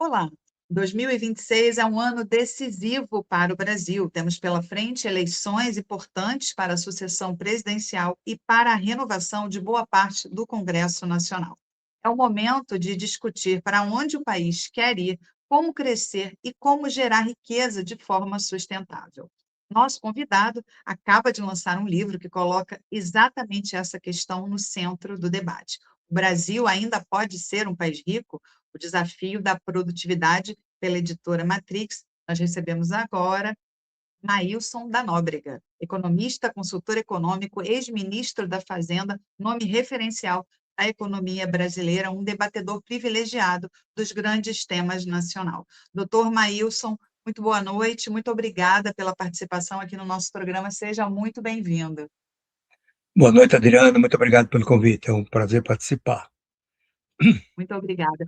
Olá, 2026 é um ano decisivo para o Brasil. Temos pela frente eleições importantes para a sucessão presidencial e para a renovação de boa parte do Congresso Nacional. É o momento de discutir para onde o país quer ir, como crescer e como gerar riqueza de forma sustentável. Nosso convidado acaba de lançar um livro que coloca exatamente essa questão no centro do debate. O Brasil ainda pode ser um país rico? O desafio da produtividade, pela editora Matrix. Nós recebemos agora Maílson da Nóbrega, economista, consultor econômico, ex-ministro da Fazenda, nome referencial da economia brasileira, um debatedor privilegiado dos grandes temas nacional. Doutor Maílson, muito boa noite, muito obrigada pela participação aqui no nosso programa, seja muito bem-vindo. Boa noite, Adriana. Muito obrigado pelo convite. É um prazer participar. Muito obrigada.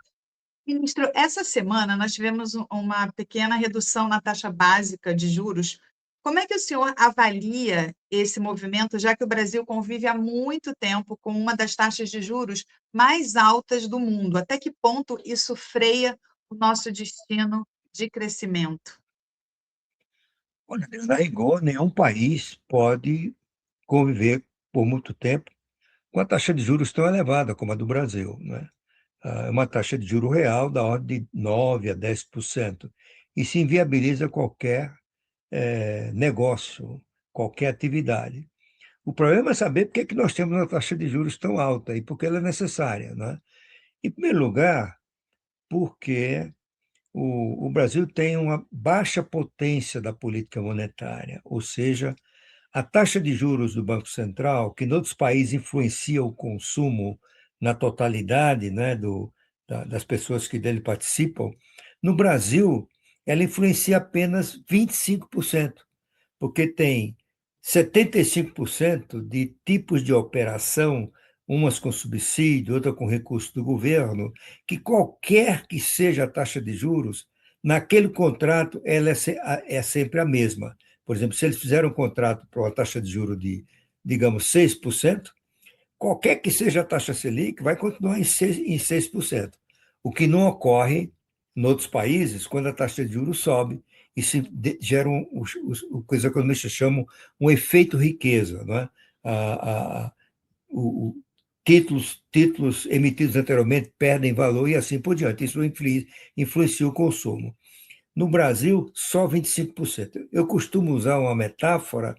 Ministro, essa semana nós tivemos uma pequena redução na taxa básica de juros. Como é que o senhor avalia esse movimento, já que o Brasil convive há muito tempo com uma das taxas de juros mais altas do mundo? Até que ponto isso freia o nosso destino de crescimento? Olha, a rigor, nenhum país pode conviver por muito tempo com a taxa de juros tão elevada como a do Brasil, né? É uma taxa de juro real da ordem de 9 a 10%. Isso inviabiliza qualquer negócio, qualquer atividade. O problema é saber por que é que nós temos uma taxa de juros tão alta e por que ela é necessária, né? Em primeiro lugar, porque o Brasil tem uma baixa potência da política monetária, ou seja, a taxa de juros do Banco Central, que em outros países influencia o consumo na totalidade, né, das pessoas que dele participam, no Brasil, ela influencia apenas 25%, porque tem 75% de tipos de operação, umas com subsídio, outra com recurso do governo, que qualquer que seja a taxa de juros, naquele contrato ela é sempre a mesma. Por exemplo, se eles fizeram um contrato para uma taxa de juros de, digamos, 6%, qualquer que seja a taxa Selic, vai continuar em 6%. O que não ocorre em outros países, quando a taxa de juros sobe, e se gera o que os economistas chamam um efeito riqueza. Né? A, a, títulos emitidos anteriormente perdem valor e assim por diante. Isso influencia o consumo. No Brasil, só 25%. Eu costumo usar uma metáfora.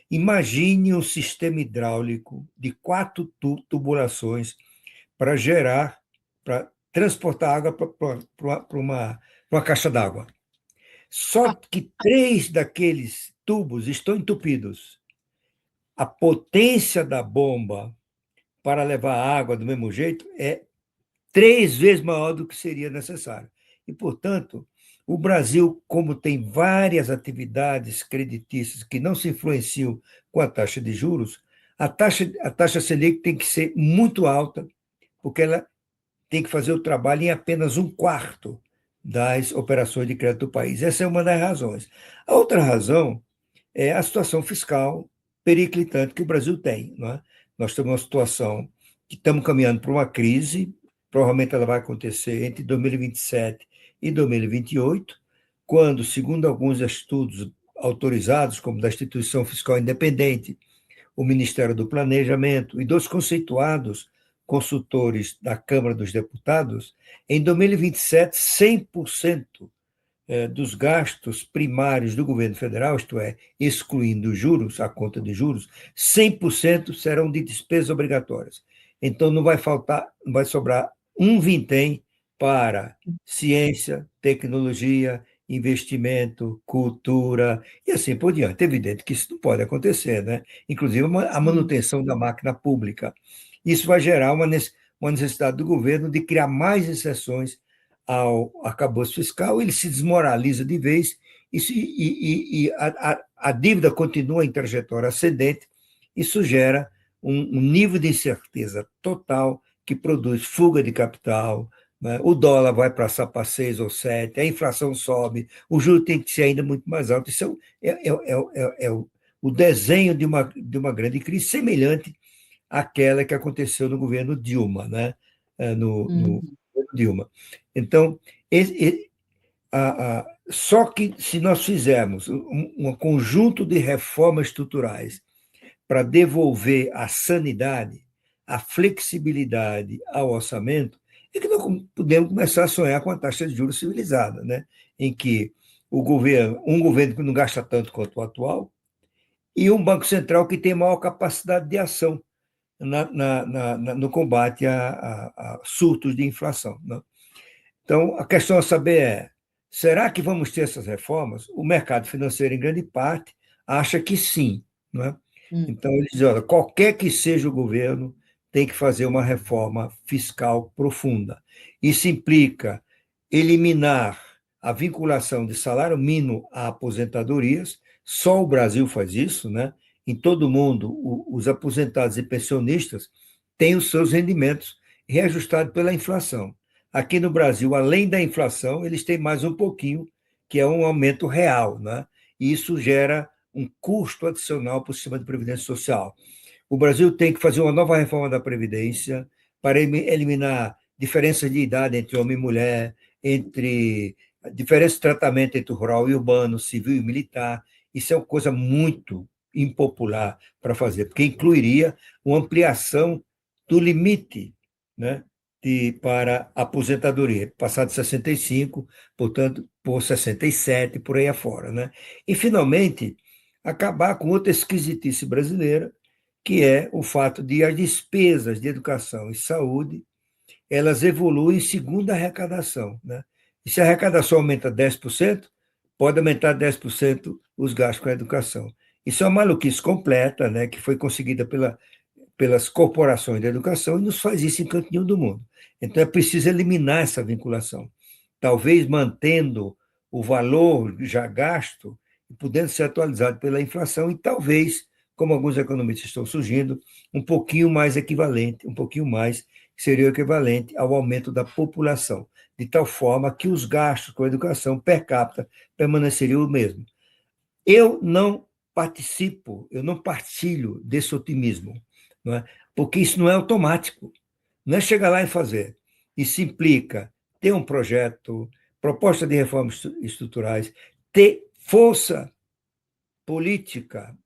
Imagine um sistema hidráulico de 4 tubulações para transportar água para uma caixa d'água. Só que 3 daqueles tubos estão entupidos. A potência da bomba para levar água do mesmo jeito é 3 vezes maior do que seria necessário. E, portanto, o Brasil, como tem várias atividades creditícias que não se influenciam com a taxa de juros, a taxa Selic tem que ser muito alta, porque ela tem que fazer o trabalho em apenas um quarto das operações de crédito do país. Essa é uma das razões. A outra razão é a situação fiscal periclitante que o Brasil tem. Não é? Nós temos uma situação que estamos caminhando para uma crise, provavelmente ela vai acontecer entre 2027 e 2028, quando, segundo alguns estudos autorizados, como da Instituição Fiscal Independente, o Ministério do Planejamento e dos conceituados consultores da Câmara dos Deputados, em 2027, 100% dos gastos primários do governo federal, isto é, excluindo juros, a conta de juros, 100% serão de despesas obrigatórias. Então não vai faltar, não vai sobrar um vintém para ciência, tecnologia, investimento, cultura e assim por diante. É evidente que isso não pode acontecer, né? Inclusive a Sim. manutenção da máquina pública. Isso vai gerar uma necessidade do governo de criar mais exceções ao arcabouço fiscal, ele se desmoraliza de vez e a dívida continua em trajetória ascendente. Isso gera um nível de incerteza total que produz fuga de capital, né? O dólar vai passar para 6 ou 7, a inflação sobe, o juro tem que ser ainda muito mais alto. Isso é o desenho de uma grande crise semelhante àquela que aconteceu no governo Dilma, né? No Uhum. governo Dilma. Então, Só que se nós fizermos um conjunto de reformas estruturais para devolver a sanidade, a flexibilidade ao orçamento, é que nós podemos começar a sonhar com a taxa de juros civilizada, né? Em que um governo que não gasta tanto quanto o atual, e um Banco Central que tem maior capacidade de ação no combate a surtos de inflação, né? Então, a questão a saber é, será que vamos ter essas reformas? O mercado financeiro, em grande parte, acha que sim, não é? Então, eles dizem, olha, qualquer que seja o governo, tem que fazer uma reforma fiscal profunda. Isso implica eliminar a vinculação de salário mínimo a aposentadorias, só o Brasil faz isso, né? Em todo o mundo, os aposentados e pensionistas têm os seus rendimentos reajustados pela inflação. Aqui no Brasil, além da inflação, eles têm mais um pouquinho, que é um aumento real, né? E isso gera um custo adicional para o sistema de previdência social. O Brasil tem que fazer uma nova reforma da Previdência para eliminar diferenças de idade entre homem e mulher, entre diferenças de tratamento entre o rural e urbano, civil e militar. Isso é uma coisa muito impopular para fazer, porque incluiria uma ampliação do limite, né, para a aposentadoria, passar de 65, portanto, por 67, por aí afora, né? E, finalmente, acabar com outra esquisitice brasileira, que é o fato de as despesas de educação e saúde elas evoluem segundo a arrecadação, né? E se a arrecadação aumenta 10%, pode aumentar 10% os gastos com a educação. Isso é uma maluquice completa, né, que foi conseguida pelas corporações da educação e nos faz isso em canto nenhum do mundo. Então é preciso eliminar essa vinculação. Talvez mantendo o valor já gasto, podendo ser atualizado pela inflação e talvez, como alguns economistas estão surgindo, um pouquinho mais equivalente, um pouquinho mais, que seria o equivalente ao aumento da população, de tal forma que os gastos com a educação per capita permaneceriam o mesmo. Eu não participo, eu não partilho desse otimismo, não é? Porque isso não é automático, não é chegar lá e fazer. Isso implica ter um projeto, proposta de reformas estruturais, ter força política,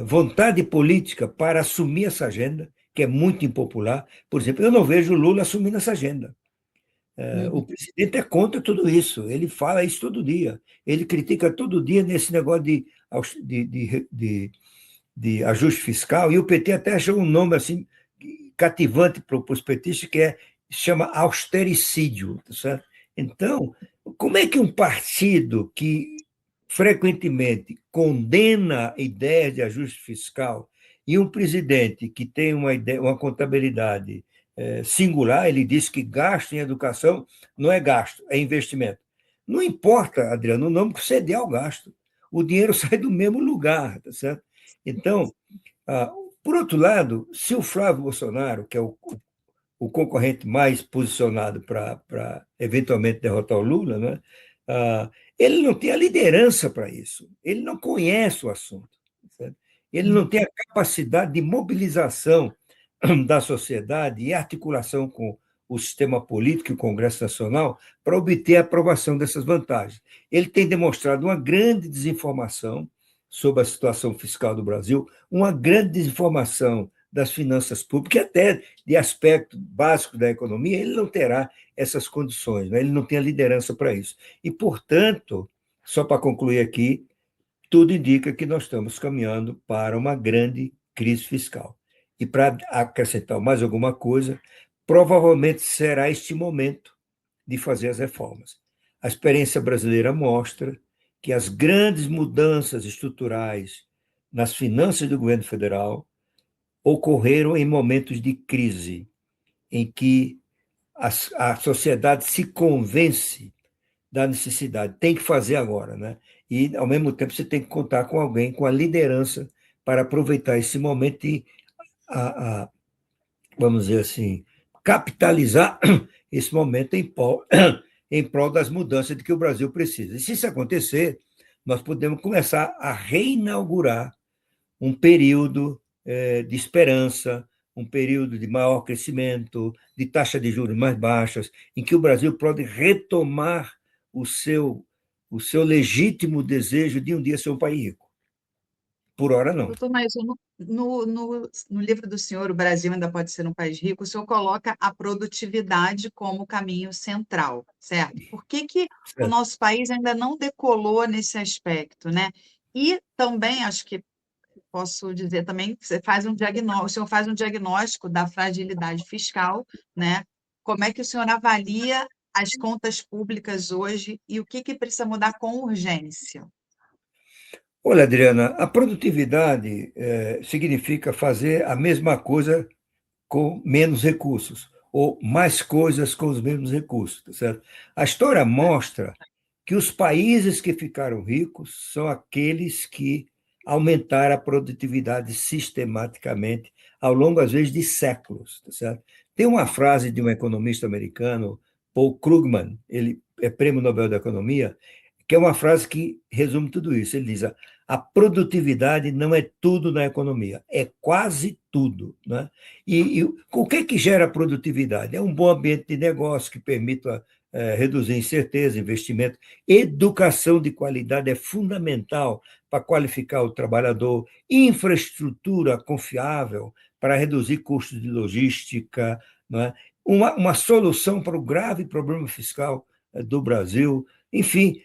vontade política para assumir essa agenda, que é muito impopular. Por exemplo, eu não vejo o Lula assumindo essa agenda. O presidente é contra tudo isso, ele fala isso todo dia, ele critica todo dia nesse negócio de ajuste fiscal, e o PT até achou um nome assim cativante para os petistas, que chama austericídio, tá certo? Então, como é que um partido que frequentemente condena ideias de ajuste fiscal e um presidente que tem uma contabilidade singular, ele diz que gasto em educação não é gasto, é investimento. Não importa, Adriano, o nome que você der ao gasto. O dinheiro sai do mesmo lugar, tá certo? Então, por outro lado, se o Flávio Bolsonaro, que é o concorrente mais posicionado para eventualmente derrotar o Lula, né, ele não tem a liderança para isso, ele não conhece o assunto, certo? Ele não tem a capacidade de mobilização da sociedade e articulação com o sistema político e o Congresso Nacional para obter a aprovação dessas vantagens. Ele tem demonstrado uma grande desinformação sobre a situação fiscal do Brasil, uma grande desinformação das finanças públicas, e até de aspecto básico da economia, ele não terá essas condições, né? Ele não tem a liderança para isso. E, portanto, só para concluir aqui, tudo indica que nós estamos caminhando para uma grande crise fiscal. E para acrescentar mais alguma coisa, provavelmente será este momento de fazer as reformas. A experiência brasileira mostra que as grandes mudanças estruturais nas finanças do governo federal ocorreram em momentos de crise, em que a sociedade se convence da necessidade, tem que fazer agora, né? E, ao mesmo tempo, você tem que contar com alguém, com a liderança, para aproveitar esse momento e, vamos dizer assim, capitalizar esse momento em prol das mudanças de que o Brasil precisa. E se isso acontecer, nós podemos começar a reinaugurar um período de esperança, um período de maior crescimento, de taxa de juros mais baixas, em que o Brasil pode retomar o seu, o seu legítimo desejo de um dia ser um país rico. Por hora, não. Doutor Maílson, no livro do senhor, O Brasil Ainda Pode Ser um País Rico, o senhor coloca a produtividade como caminho central, certo? Por que que o Certo. nosso país ainda não decolou nesse aspecto, né? E também, acho que posso dizer também, que você faz um diagnóstico, o senhor faz um diagnóstico da fragilidade fiscal, né? Como é que o senhor avalia as contas públicas hoje e o que que precisa mudar com urgência? Olha, Adriana, a produtividade significa fazer a mesma coisa com menos recursos, ou mais coisas com os mesmos recursos, tá certo? A história mostra que os países que ficaram ricos são aqueles que aumentaram a produtividade sistematicamente ao longo, às vezes, de séculos, tá certo? Tem uma frase de um economista americano, Paul Krugman, ele é prêmio Nobel da Economia, que é uma frase que resume tudo isso. Ele diz: a produtividade não é tudo na economia, é quase tudo, né? E o que gera produtividade? É um bom ambiente de negócio que permita reduzir incerteza, investimento. Educação de qualidade é fundamental para qualificar o trabalhador, infraestrutura confiável para reduzir custos de logística, né? Uma solução para o grave problema fiscal do Brasil, enfim,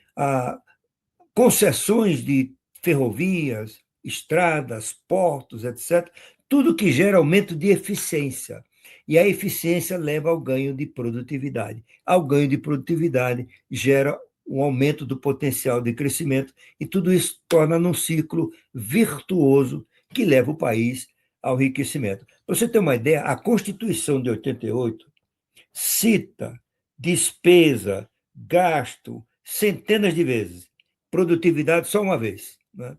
concessões de ferrovias, estradas, portos, etc., tudo que gera aumento de eficiência. E a eficiência leva ao ganho de produtividade. Ao ganho de produtividade gera um aumento do potencial de crescimento, e tudo isso torna num ciclo virtuoso que leva o país ao enriquecimento. Para você ter uma ideia, a Constituição de 88 cita despesa, gasto, centenas de vezes. Produtividade só uma vez, né?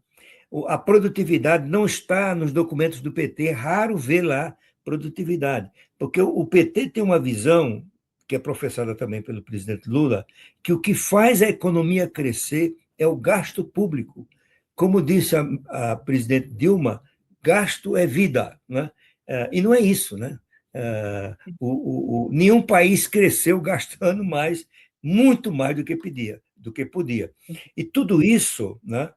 A produtividade não está nos documentos do PT, é raro ver lá produtividade, porque o PT tem uma visão, que é professada também pelo presidente Lula, que o que faz a economia crescer é o gasto público. Como disse a presidente Dilma, gasto é vida, né? E não é isso, né? Nenhum país cresceu gastando mais, muito mais do que podia. E tudo isso, né,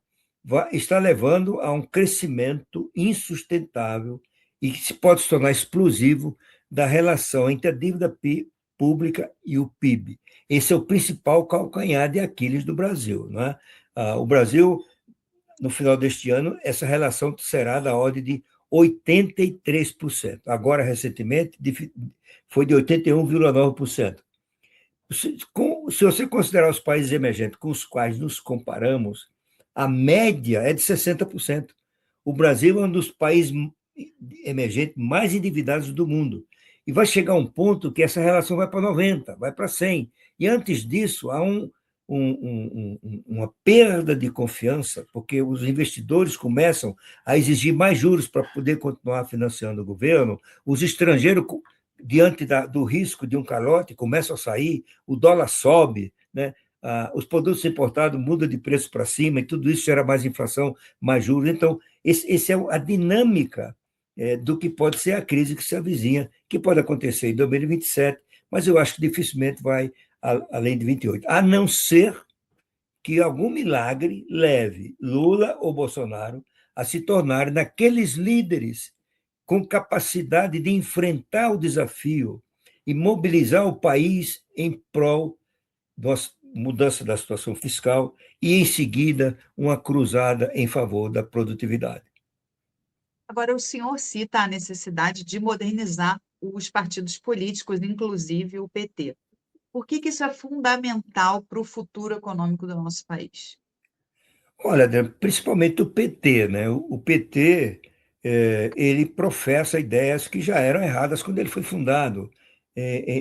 está levando a um crescimento insustentável e que se pode se tornar explosivo da relação entre a dívida pública e o PIB. Esse é o principal calcanhar de Aquiles do Brasil, né? O Brasil, no final deste ano, essa relação será da ordem de 83%. Agora, recentemente, foi de 81,9%. Se você considerar os países emergentes com os quais nos comparamos, a média é de 60%. O Brasil é um dos países emergentes mais endividados do mundo. E vai chegar um ponto que essa relação vai para 90, vai para 100. E antes disso, há uma perda de confiança, porque os investidores começam a exigir mais juros para poder continuar financiando o governo, os estrangeiros, diante do risco de um calote, começam a sair, o dólar sobe, né? Os produtos importados mudam de preço para cima, e tudo isso gera mais inflação, mais juros. Então, esse é a dinâmica do que pode ser a crise que se avizinha, que pode acontecer em 2027, mas eu acho que dificilmente vai além de 28, a não ser que algum milagre leve Lula ou Bolsonaro a se tornarem naqueles líderes com capacidade de enfrentar o desafio e mobilizar o país em prol da mudança da situação fiscal e, em seguida, uma cruzada em favor da produtividade. Agora, o senhor cita a necessidade de modernizar os partidos políticos, inclusive o PT. Por que que isso é fundamental para o futuro econômico do nosso país? Olha, Adriano, principalmente o PT, né? O PT, ele professa ideias que já eram erradas quando ele foi fundado,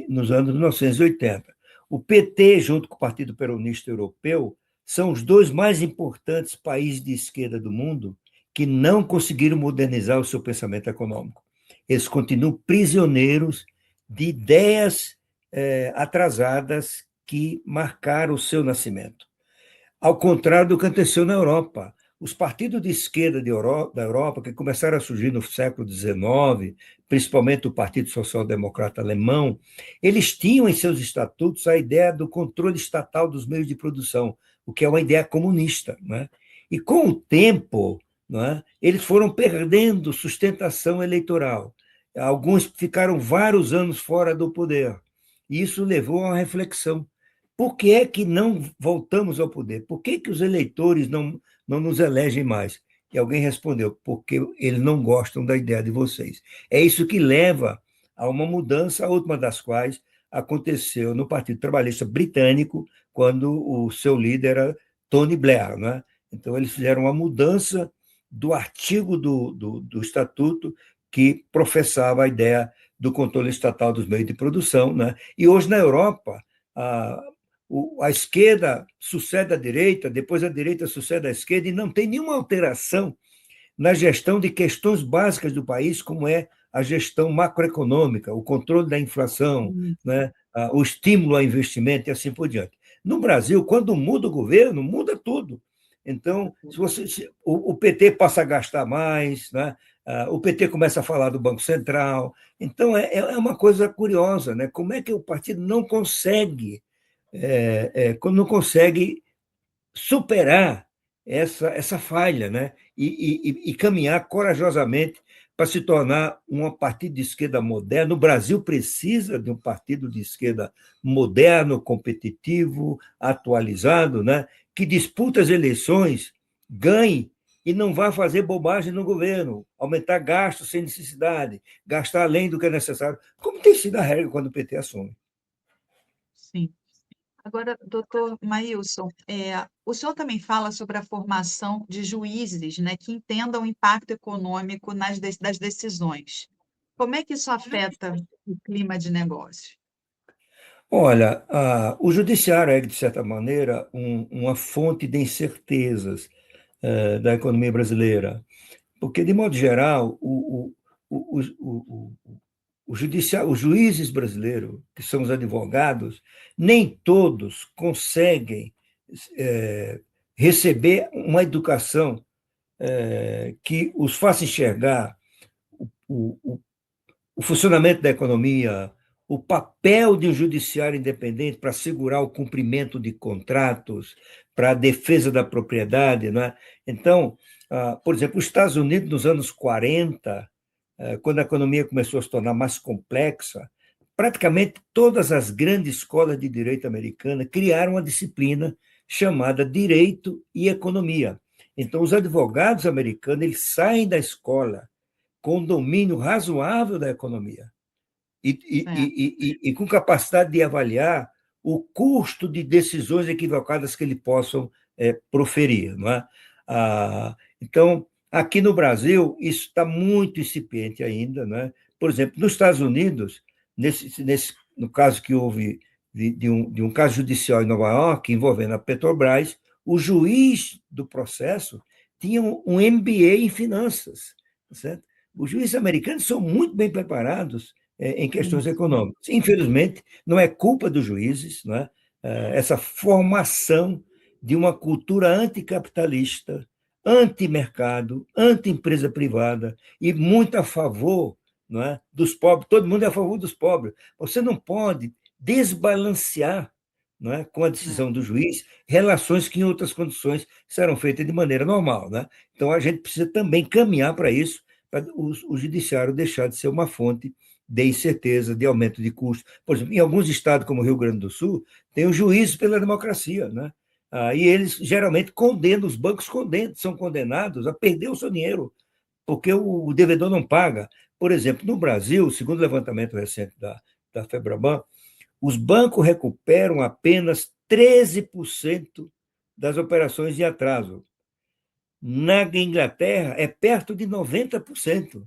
nos anos 1980. O PT, junto com o Partido Peronista Europeu, são os dois mais importantes países de esquerda do mundo que não conseguiram modernizar o seu pensamento econômico. Eles continuam prisioneiros de ideias atrasadas que marcaram o seu nascimento. Ao contrário do que aconteceu na Europa, os partidos de esquerda da Europa, que começaram a surgir no século XIX, principalmente o Partido Social Democrata Alemão, eles tinham em seus estatutos a ideia do controle estatal dos meios de produção, o que é uma ideia comunista, né? E com o tempo, né, eles foram perdendo sustentação eleitoral. Alguns ficaram vários anos fora do poder. E isso levou a uma reflexão. Por que é que não voltamos ao poder? Por que que os eleitores não nos elegem mais? E alguém respondeu, porque eles não gostam da ideia de vocês. É isso que leva a uma mudança, a última das quais aconteceu no Partido Trabalhista Britânico, quando o seu líder era Tony Blair, né? Então, eles fizeram uma mudança do artigo do Estatuto que professava a ideia do controle estatal dos meios de produção, né? E hoje, na Europa, a, a esquerda sucede à direita, depois a direita sucede à esquerda, e não tem nenhuma alteração na gestão de questões básicas do país, como é a gestão macroeconômica, o controle da inflação, né? O estímulo ao investimento e assim por diante. No Brasil, quando muda o governo, muda tudo. Então, o PT passa a gastar mais, né? O PT começa a falar do Banco Central. Então, é uma coisa curiosa, né? Como é que o partido não consegue superar essa falha, né? E caminhar corajosamente para se tornar um partido de esquerda moderno. O Brasil precisa de um partido de esquerda moderno, competitivo, atualizado, né? Que disputa as eleições, ganhe e não vá fazer bobagem no governo, aumentar gastos sem necessidade, gastar além do que é necessário, como tem sido a regra quando o PT assume. Sim. Agora, doutor Maílson, o senhor também fala sobre a formação de juízes, né, que entendam o impacto econômico das decisões. Como é que isso afeta o clima de negócio? Olha, o judiciário é, de certa maneira, uma fonte de incertezas da economia brasileira, porque, de modo geral, os juízes brasileiros, que são os advogados, nem todos conseguem receber uma educação que os faça enxergar o, o, o funcionamento da economia, o papel de um judiciário independente para assegurar o cumprimento de contratos, para a defesa da propriedade. Não é? Então, por exemplo, os Estados Unidos, nos anos 40, quando a economia começou a se tornar mais complexa, praticamente todas as grandes escolas de direito americana criaram uma disciplina chamada Direito e Economia. Então, os advogados americanos eles saem da escola com domínio razoável da economia e com capacidade de avaliar o custo de decisões equivocadas que eles possam proferir. Não é? Então, aqui no Brasil, isso está muito incipiente ainda. Né? Por exemplo, nos Estados Unidos, no caso que houve de um caso judicial em Nova York, envolvendo a Petrobras, o juiz do processo tinha um MBA em finanças. Certo? Os juízes americanos são muito bem preparados em questões econômicas. Infelizmente, não é culpa dos juízes, não é? Essa formação de uma cultura anticapitalista, anti-mercado, anti-empresa privada e muito a favor, não é, dos pobres. Todo mundo é a favor dos pobres. Você não pode desbalancear, não é, com a decisão do juiz relações que em outras condições serão feitas de maneira normal. Né? Então, a gente precisa também caminhar para isso, para o judiciário deixar de ser uma fonte de incerteza, de aumento de custos. Por exemplo, em alguns estados, como o Rio Grande do Sul, tem os juízes pela democracia, né? E eles geralmente condenam, os bancos são condenados a perder o seu dinheiro, porque o devedor não paga. Por exemplo, no Brasil, segundo o levantamento recente da Febraban, os bancos recuperam apenas 13% das operações em atraso. Na Inglaterra, é perto de 90%.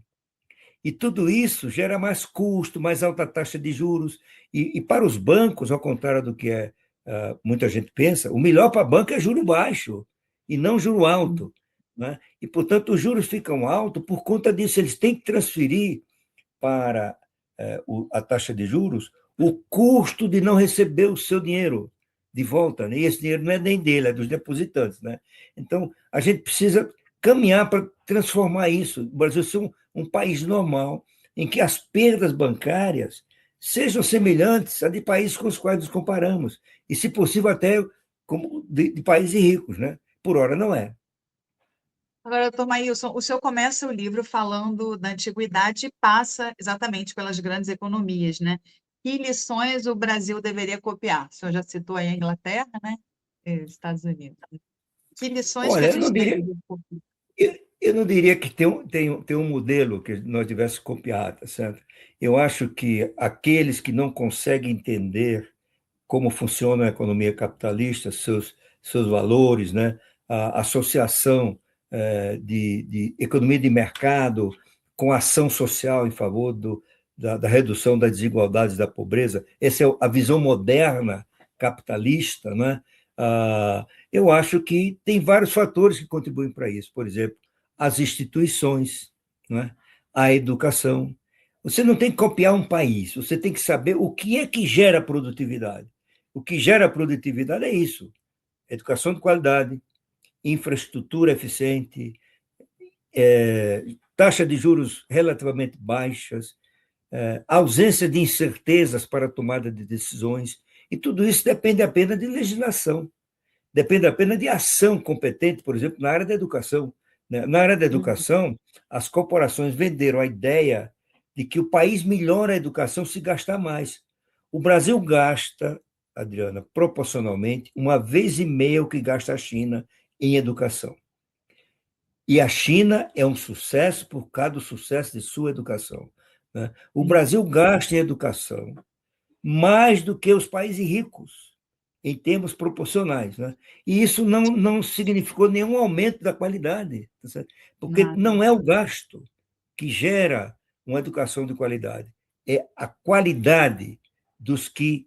E tudo isso gera mais custo, mais alta taxa de juros. E para os bancos, ao contrário do que muita gente pensa, o melhor para a banca é juro baixo e não juro alto. Né? E, portanto, os juros ficam altos por conta disso. Eles têm que transferir para a taxa de juros o custo de não receber o seu dinheiro. de volta, né? E esse dinheiro não é nem dele, é dos depositantes, né? Então, a gente precisa caminhar para transformar isso. O Brasil ser um país normal, em que as perdas bancárias sejam semelhantes a de países com os quais nos comparamos, e, se possível, até como de países ricos, né? Por hora não é. Agora, doutor Maílson, o senhor começa o livro falando da antiguidade e passa exatamente pelas grandes economias, né? Que lições o Brasil deveria copiar? O senhor já citou aí a Inglaterra, né? E os Estados Unidos. Que lições que a Olha, gente deveria copiar? eu não diria que tem um modelo que nós tivéssemos copiado, tá certo? Eu acho que aqueles que não conseguem entender como funciona a economia capitalista, seus valores, né? A associação de economia de mercado com ação social em favor da redução das desigualdades e da pobreza, essa é a visão moderna capitalista, né? Eu acho que tem vários fatores que contribuem para isso. Por exemplo, as instituições, né? A educação. Você não tem que copiar um país, você tem que saber o que é que gera produtividade. O que gera produtividade é isso: educação de qualidade, infraestrutura eficiente, taxa de juros relativamente baixas, ausência de incertezas para a tomada de decisões, e tudo isso depende apenas de legislação, depende apenas de ação competente, por exemplo, na área da educação. Né? Na área da Uhum. educação, as corporações venderam a ideia de que o país melhora a educação se gastar mais. O Brasil gasta, Adriana, proporcionalmente, 1,5 vezes o que gasta a China em educação. E a China é um sucesso por causa do sucesso de sua educação. Né? O Sim. Brasil gasta em educação mais do que os países ricos, em termos proporcionais. Né? E isso não significou nenhum aumento da qualidade, tá certo? Porque Nada. não é o gasto que gera uma educação de qualidade, é a qualidade dos que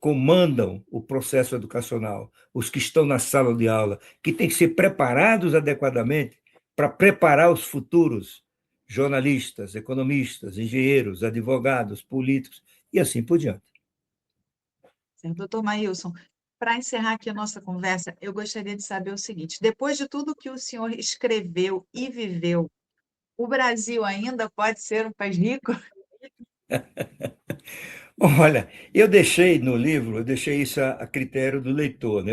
comandam o processo educacional, os que estão na sala de aula, que têm que ser preparados adequadamente para preparar os futuros jornalistas, economistas, engenheiros, advogados, políticos e assim por diante. Certo. Doutor Maílson, para encerrar aqui a nossa conversa, eu gostaria de saber o seguinte: depois de tudo que o senhor escreveu e viveu, o Brasil ainda pode ser um país rico? Olha, eu deixei isso a critério do leitor, né?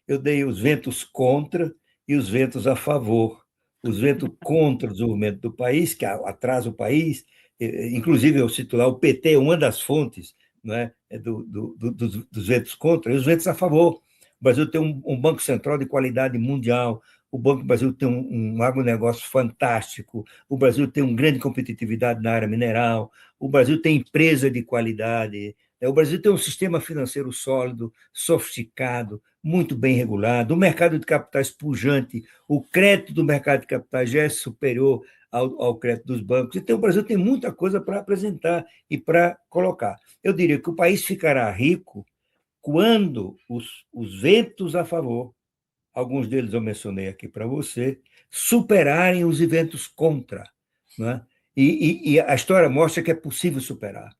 Eu dei os ventos contra e os ventos a favor. Os ventos contra o desenvolvimento do país, que atrasa o país, inclusive eu cito lá, o PT é uma das fontes, né, dos ventos contra, e os ventos a favor. O Brasil tem um Banco Central de qualidade mundial, o Banco do Brasil tem um agronegócio fantástico, o Brasil tem uma grande competitividade na área mineral, o Brasil tem empresa de qualidade, né? O Brasil tem um sistema financeiro sólido, sofisticado, muito bem regulado, um mercado de capitais pujante, o crédito do mercado de capitais já é superior ao crédito dos bancos. Então, o Brasil tem muita coisa para apresentar e para colocar. Eu diria que o país ficará rico quando os ventos a favor, alguns deles eu mencionei aqui para você, superarem os ventos contra. Né? E a história mostra que é possível superar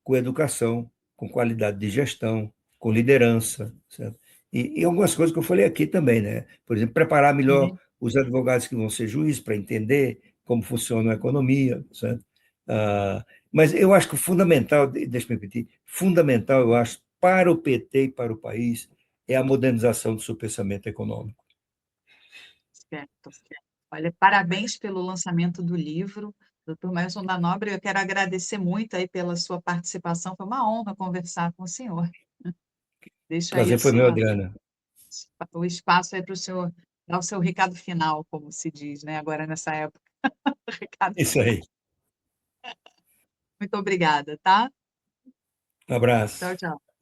com educação, com qualidade de gestão, com liderança, certo? E algumas coisas que eu falei aqui também, né? Por exemplo, preparar melhor Sim. os advogados que vão ser juízes para entender como funciona a economia, certo? Mas eu acho que o fundamental, deixa eu me repetir, fundamental, eu acho, para o PT e para o país, é a modernização do seu pensamento econômico. Certo. Olha, parabéns pelo lançamento do livro, doutor Maílson da Nóbrega. Eu quero agradecer muito aí pela sua participação. Foi uma honra conversar com o senhor. O Deixo aí prazer foi meu, Adriana. o espaço aí para o senhor dar o seu recado final, como se diz, né? Agora nessa época. Recado Isso final. aí. Muito obrigada, tá? Um Tchau, abraço. tchau.